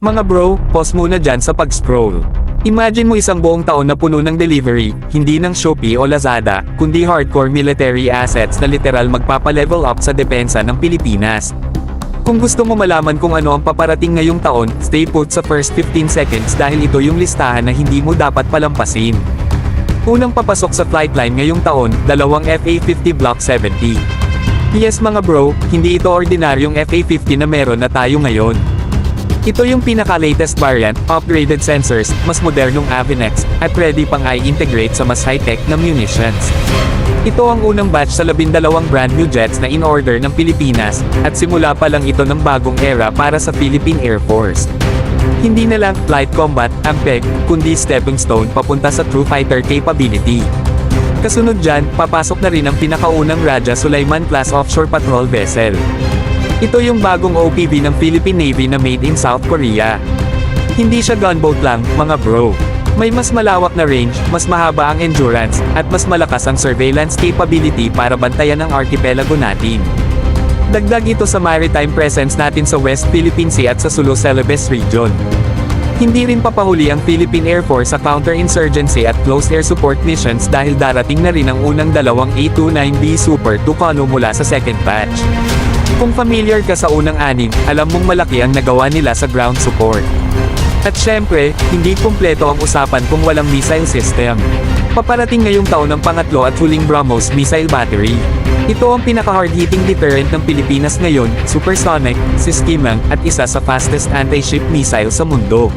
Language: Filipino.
Mga bro, pause muna dyan sa pag-scroll. Imagine mo isang buong taon na puno ng delivery, hindi ng Shopee o Lazada, kundi hardcore military assets na literal magpapa-level up sa depensa ng Pilipinas. Kung gusto mo malaman kung ano ang paparating ngayong taon, stay put sa first 15 seconds dahil ito yung listahan na hindi mo dapat palampasin. Unang papasok sa flight line ngayong taon, dalawang FA-50 Block 70. Yes mga bro, hindi ito ordinaryong FA-50 na meron na tayo ngayon. Ito yung pinaka-latest variant, upgraded sensors, mas modernong Avinex, at ready pang i-integrate sa mas high-tech na munitions. Ito ang unang batch sa 12 brand new jets na in-order ng Pilipinas, at simula pa lang ito ng bagong era para sa Philippine Air Force. Hindi na lang light combat ang peg, kundi stepping stone papunta sa true fighter capability. Kasunod dyan, papasok na rin ang pinakaunang Raja Sulaiman class offshore patrol vessel. Ito yung bagong OPV ng Philippine Navy na made in South Korea. Hindi siya gunboat lang, mga bro. May mas malawak na range, mas mahaba ang endurance, at mas malakas ang surveillance capability para bantayan ang archipelago natin. Dagdag ito sa maritime presence natin sa West Philippine Sea at sa Sulu Celebes region. Hindi rin papahuli ang Philippine Air Force sa counter-insurgency at close air support missions dahil darating na rin ang unang dalawang A-29B Super Tucano mula sa second batch. Kung familiar ka sa unang anim, alam mong malaki ang nagawa nila sa ground support. At syempre, hindi kumpleto ang usapan kung walang missile system. Paparating ngayong taon ang pangatlo at huling BrahMos missile battery. Ito ang pinaka-hard-hitting deterrent ng Pilipinas ngayon, supersonic, Siskimang, at isa sa fastest anti-ship missile sa mundo.